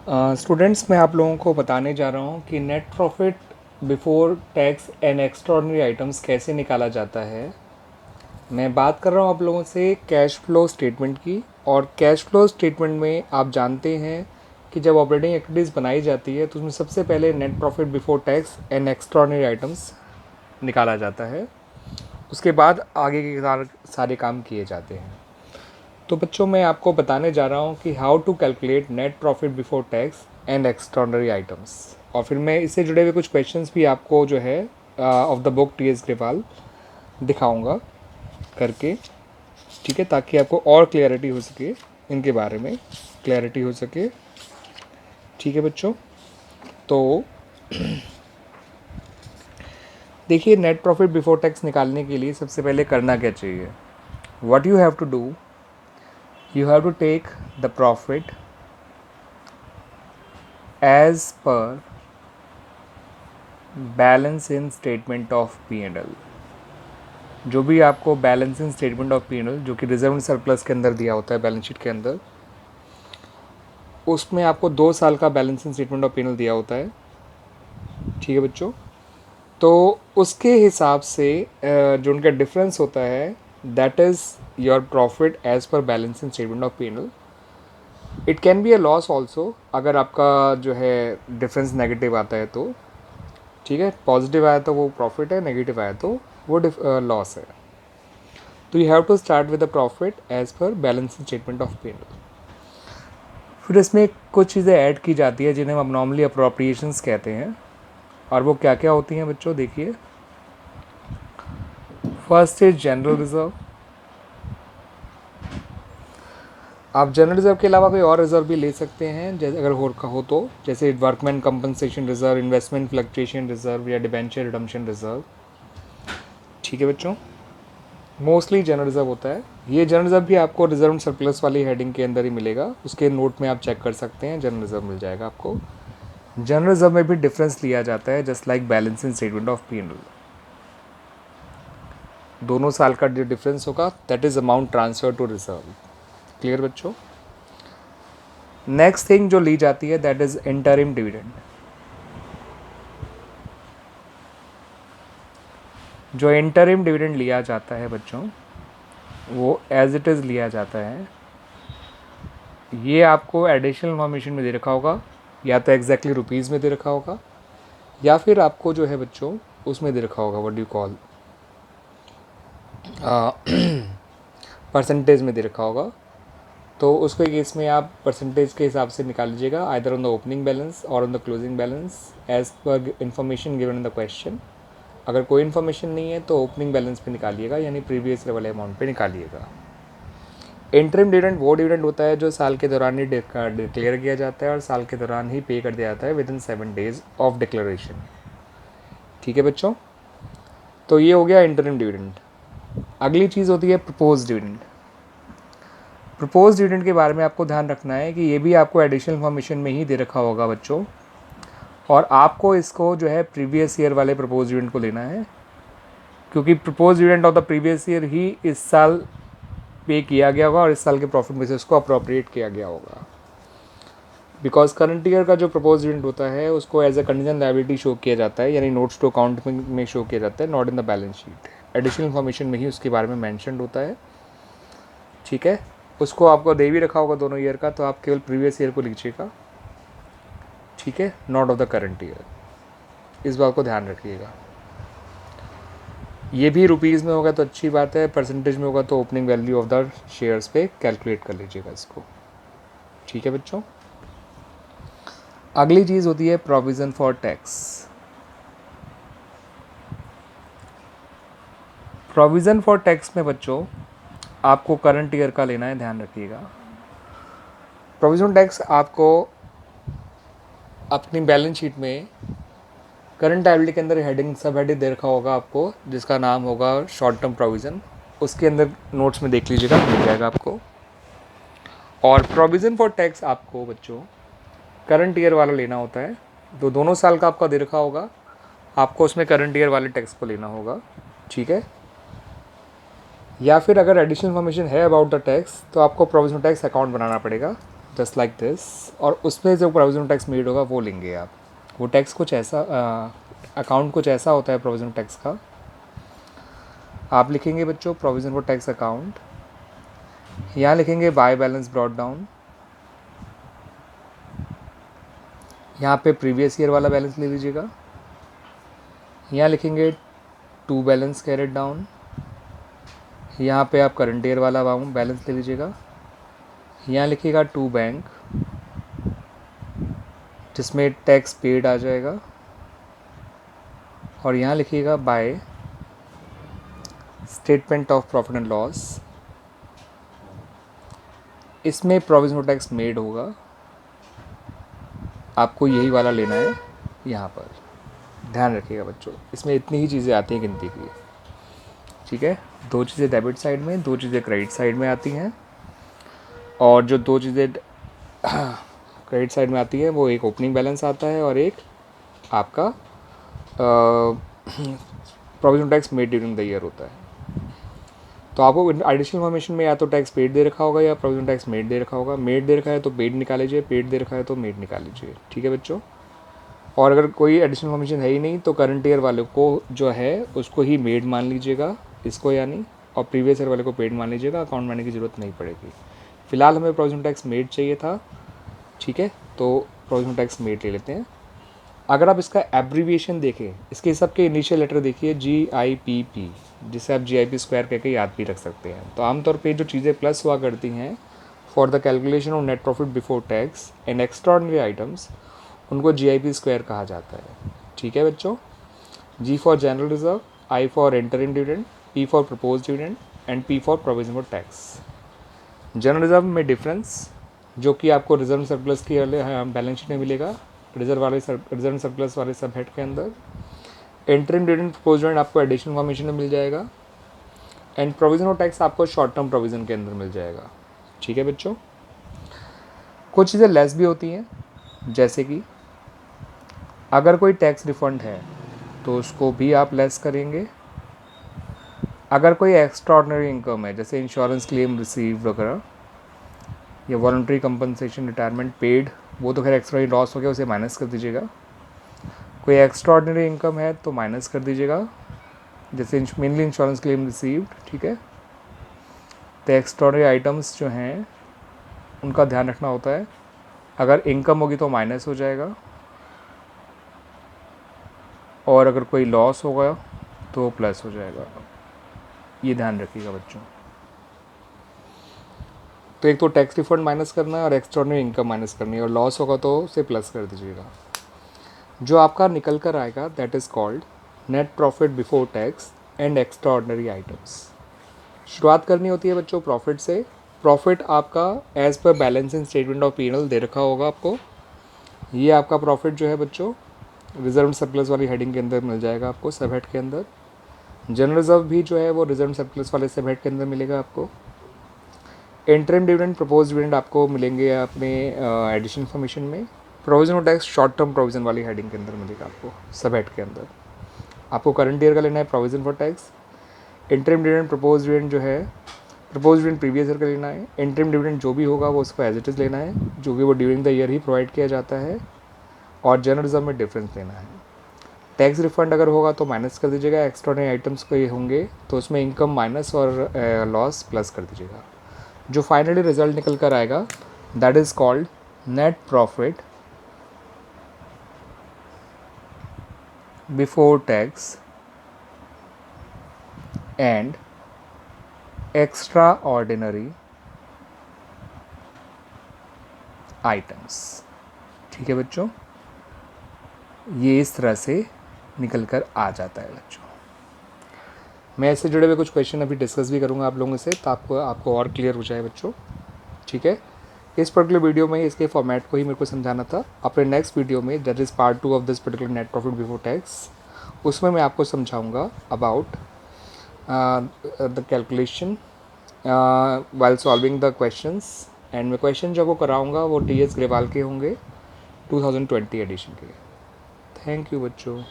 Students, मैं आप लोगों को बताने जा रहा हूँ कि net profit before tax and extraordinary items कैसे निकाला जाता है। मैं बात कर रहा हूँ आप लोगों से कैश फ्लो स्टेटमेंट की। और कैश फ्लो स्टेटमेंट में आप जानते हैं कि जब ऑपरेटिंग एक्टिविटीज़ बनाई जाती है तो उसमें सबसे पहले net profit before tax and extraordinary items निकाला जाता है। उसके बाद आगे के सारे काम किए जाते हैं। तो बच्चों, मैं आपको बताने जा रहा हूँ कि how to calculate net profit before tax and extraordinary items. और फिर मैं इससे जुड़े हुए कुछ क्वेश्चंस भी आपको जो है of the book T S Grewal दिखाऊंगा करके। ठीक है, ताकि आपको और क्लैरिटी हो सके, इनके बारे में क्लैरिटी हो सके। ठीक है बच्चों, तो देखिए, नेट प्रॉफिट बिफोर टैक्स निकालने के लिए सबसे पहले करना क्या चाहिए। What you have to do, you have to take the profit as per balance in statement of P and L. जो भी आपको balance in statement of P and L, जो कि रिजर्व एंड सरप्लस के अंदर दिया होता है बैलेंस शीट के अंदर, उसमें आपको 2 साल का balance in statement of P and L दिया होता है। ठीक है बच्चों, तो उसके हिसाब से जो उनका डिफरेंस होता है, that is your profit as per balance in statement of P and L. It can be a loss also, अगर आपका जो है डिफरेंस नेगेटिव आता है तो। ठीक है, पॉजिटिव आया तो वो प्रॉफिट है, नेगेटिव आया तो वो लॉस है। तो you have to start with the profit as per balance statement of P. फिर इसमें कुछ चीज़ें ऐड की जाती है जिन्हें हम नॉर्मली अप्रोप्रिएशंस कहते हैं। और वो क्या क्या होती हैं बच्चों, देखिए। First is general reserve. आप जनरल रिजर्व के अलावा कोई और रिजर्व भी ले सकते हैं, जैसे अगर हो तो, जैसे workman compensation reserve, investment fluctuation reserve या डिबेंचर रिडम्पशन रिजर्व। ठीक है बच्चों, मोस्टली जनरल रिजर्व होता है। ये जनरल रिजर्व भी आपको रिजर्व सरप्लस वाली हेडिंग के अंदर ही मिलेगा, उसके नोट में आप चेक कर सकते हैं, जनरल रिजर्व मिल जाएगा आपको। जनरल रिजर्व में भी डिफरेंस लिया जाता है, just like balance in statement of P and L. दोनों साल का जो डिफरेंस होगा, that is amount transfer to reserve. Clear बच्चों। नेक्स्ट थिंग जो ली जाती है, दैट इज इंटरिम डिविडेंड। जो इंटरिम डिविडेंड लिया जाता है बच्चों, वो एज इट इज़ लिया जाता है। ये आपको एडिशनल इन्फॉर्मेशन में दे रखा होगा, या तो एग्जैक्टली रुपीज़ में दे रखा होगा, या फिर आपको जो है बच्चों उसमें दे रखा होगा, व्हाट डू कॉल, परसेंटेज में दे रखा होगा। तो उसके केस में आप परसेंटेज के हिसाब से निकाल लीजिएगा, either on the opening balance और on the closing balance as per information given in the question. अगर कोई इन्फॉर्मेशन नहीं है तो ओपनिंग बैलेंस पे निकालिएगा, यानी प्रीवियस वाले अमाउंट पे निकालिएगा। इंटरिम डिविडेंड वो डिविडेंड होता है जो साल के दौरान ही डिक्लेयर किया जाता है और साल के दौरान ही पे कर दिया जाता है with in 7 days of declaration. ठीक है बच्चों, तो ये हो गया इंटरिम डिविडेंड। अगली चीज़ होती है प्रपोज डिविडेंड। प्रपोज डिविडेंड के बारे में आपको ध्यान रखना है कि ये भी आपको एडिशनल इन्फॉर्मेशन में ही दे रखा होगा बच्चों, और आपको इसको जो है प्रीवियस ईयर वाले प्रपोज डिविडेंड को लेना है, क्योंकि propose dividend of the previous year ही इस साल पे किया गया होगा और इस साल के प्रॉफिट में से उसको अप्रोप्रिएट किया गया होगा। बिकॉज करंट ईयर का जो प्रपोज डिविडेंड होता है उसको as a contingent liability show किया जाता है, यानी नोट्स टू अकाउंट में शो किया जाता है, not in the balance sheet. Additional information में ही उसके बारे में मैंशन होता है। ठीक है, उसको आपको दे भी रखा होगा दोनों ईयर का, तो आप केवल प्रीवियस ईयर को लीजिएगा। ठीक है, not of the current year, इस बात को ध्यान रखिएगा। ये भी रुपीज़ में होगा तो अच्छी बात है, परसेंटेज में होगा तो opening value of the shares पे कैलकुलेट कर लीजिएगा इसको। ठीक है बच्चों, अगली चीज़ होती है provision for tax. Provision for tax में बच्चों आपको करंट ईयर का लेना है, ध्यान रखिएगा। प्रोविज़न टैक्स आपको अपनी बैलेंस शीट में करंट लायबिलिटी के अंदर हेडिंग सब हेडिंग दे रखा होगा आपको, जिसका नाम होगा शॉर्ट टर्म प्रोविज़न। उसके अंदर नोट्स में देख लीजिएगा, मिल जाएगा आपको। और प्रोविज़न फॉर टैक्स आपको बच्चों करंट ईयर वाला लेना होता है, तो दोनों साल का आपका दे रखा होगा, आपको उसमें करंट ईयर वाले टैक्स को लेना होगा। ठीक है, या फिर अगर एडिशनल इन्फॉर्मेशन है अबाउट द टैक्स तो आपको प्रोविजनल टैक्स अकाउंट बनाना पड़ेगा। द जस्ट लाइक दिस, और उसमें जो प्रोविजनल टैक्स मेड होगा वो लेंगे आप। वो टैक्स कुछ ऐसा अकाउंट कुछ ऐसा होता है प्रोविजनल टैक्स का। आप लिखेंगे बच्चों प्रोविजन फॉर टैक्स अकाउंट, यहाँ लिखेंगे बाय बैलेंस ब्रॉट डाउन, यहाँ पे प्रीवियस ईयर वाला बैलेंस ले लीजिएगा, यहाँ लिखेंगे टू बैलेंस कैरेट डाउन, यहाँ पे आप करंट ईयर वाला बैलेंस ले लीजिएगा, यहाँ लिखिएगा टू बैंक जिसमें टैक्स पेड आ जाएगा, और यहाँ लिखिएगा by statement of profit and loss, इसमें प्रोविजनल टैक्स मेड होगा, आपको यही वाला लेना है यहाँ पर। ध्यान रखिएगा बच्चों, इसमें इतनी ही चीज़ें आती हैं गिनती की, ठीक है। दो चीज़ें डेबिट साइड में, दो चीज़ें क्रेडिट साइड में आती हैं, और जो दो चीज़ें क्रेडिट साइड में आती है वो एक ओपनिंग बैलेंस आता है और एक आपका provisional tax made during the year होता है। तो आपको एडिशनल इन्फॉर्मेशन में या तो टैक्स पेड दे रखा होगा या प्रोविजनल टैक्स मेड दे रखा होगा। मेड दे रखा है तो पेड निकाल लीजिए, पेड दे रखा है तो मेड निकाल लीजिए, ठीक है बच्चों। और अगर कोई एडिशनल इन्फॉर्मेशन है ही नहीं तो करंट ईयर वाले को जो है उसको ही मेड मान लीजिएगा, इसको यानी, और प्रीवियस ईयर वाले को पेड मान लीजिएगा, अकाउंट बनाने की ज़रूरत नहीं पड़ेगी। फ़िलहाल हमें प्रोविजनल टैक्स मेड चाहिए था, ठीक है, तो प्रोविजनल टैक्स मेड ले लेते हैं। अगर आप इसका एब्रीविएशन देखें, इसके सबके इनिशियल लेटर देखिए GIPP, जिसे आप GIP स्क्वायर कह के याद भी रख सकते हैं। तो आमतौर पे जो चीज़ें प्लस हुआ करती हैं for the calculation of net profit before tax and extraordinary items, उनको GIP स्क्वायर कहा जाता है, ठीक है बच्चों। G for general reserve, I for interim dividend, P for propose dividend and P for provision for tax. General reserve में difference जो कि आपको रिजर्व सरप्लस की बैलेंस शीट में मिलेगा, रिजर्व सरप्लस वाले सब हेड के अंदर। इंटरिम डिविडेंड प्रपोज डिविडेंड आपको एडिशनल इन्फॉर्मेशन में मिल जाएगा, एंड प्रोविजन ऑफ टैक्स आपको शॉर्ट टर्म प्रोविजन के अंदर मिल जाएगा, ठीक है बच्चों। कुछ चीज़ें लेस भी होती हैं, जैसे कि अगर कोई टैक्स रिफंड है तो उसको भी आप लेस करेंगे। अगर कोई एक्स्ट्राऑर्डिनरी इनकम है, जैसे इंश्योरेंस क्लेम रिसीव वगैरह, या वॉलंटरी कंपनसेशन रिटायरमेंट पेड, वो तो खैर एक्स्ट्रा लॉस हो गया, उसे माइनस कर दीजिएगा। कोई एक्स्ट्राऑर्डिनरी इनकम है तो माइनस कर दीजिएगा, जैसे मेनली इंश्योरेंस क्लेम रिसीव्ड, ठीक है। तो एक्स्ट्राऑर्डिनरी आइटम्स जो हैं उनका ध्यान रखना होता है, अगर इनकम होगी तो माइनस हो जाएगा, और अगर कोई लॉस होगा तो प्लस हो जाएगा, ये ध्यान रखिएगा बच्चों। तो एक तो टैक्स रिफंड माइनस करना है और एक्स्ट्राऑर्डिनरी इनकम माइनस करनी है, और लॉस होगा तो उसे प्लस कर दीजिएगा। जो आपका निकल कर आएगा that is called net profit before tax and extraordinary items. शुरुआत करनी होती है बच्चों प्रॉफिट से। प्रॉफिट आपका as per balancing statement of P&L दे रखा होगा आपको। ये आपका प्रॉफिट जो है बच्चों रिजर्व सरप्लस वाली हेडिंग के अंदर मिल जाएगा आपको, सब हेड के अंदर। जनरल रिजर्व भी जो है वो रिजर्व सरप्लस वाले सब हेड के अंदर मिलेगा आपको। इंटरिम डिविडेंड प्रपोज डिविडेंड आपको मिलेंगे अपने एडिशनल इन्फॉर्मेशन में। Provision of tax short term provision वाली हेडिंग के अंदर मिलेगा आपको, सब हेड के अंदर। आपको करंट ईयर का लेना है provision for tax. Interim dividend propose dividend जो है, प्रपोज डिविडेंड प्रीवियस ईयर का लेना है। इंटरिम डिविडेंड जो भी होगा वो उसको एज इट इज़ लेना है, जो कि वो during the year he provide किया जाता है, और जनरल रिजर्व में डिफरेंस लेना है। टैक्स रिफंड अगर होगा तो माइनस कर दीजिएगा, एक्स्ट्राऑर्डिनरी आइटम्स कोई होंगे तो उसमें इनकम माइनस और लॉस प्लस कर दीजिएगा। जो फाइनली रिजल्ट निकल कर आएगा that is called net profit before tax and extra ordinary items, ठीक है बच्चों। ये इस तरह से निकल कर आ जाता है बच्चों। मैं इससे जुड़े हुए कुछ क्वेश्चन अभी डिस्कस भी करूंगा आप लोगों से, ताकि आपको और क्लियर हो जाए बच्चों, ठीक है। इस पर्टिकुलर वीडियो में इसके फॉर्मेट को ही मेरे को समझाना था। अपने नेक्स्ट वीडियो में that is part 2 of this particular net profit before tax, उसमें मैं आपको समझाऊंगा about the calculation while solving the questions, and मैं क्वेश्चन जो आपको कराऊंगा वो TS ग्रेवाल के होंगे 2020 एडिशन के। थैंक यू बच्चों।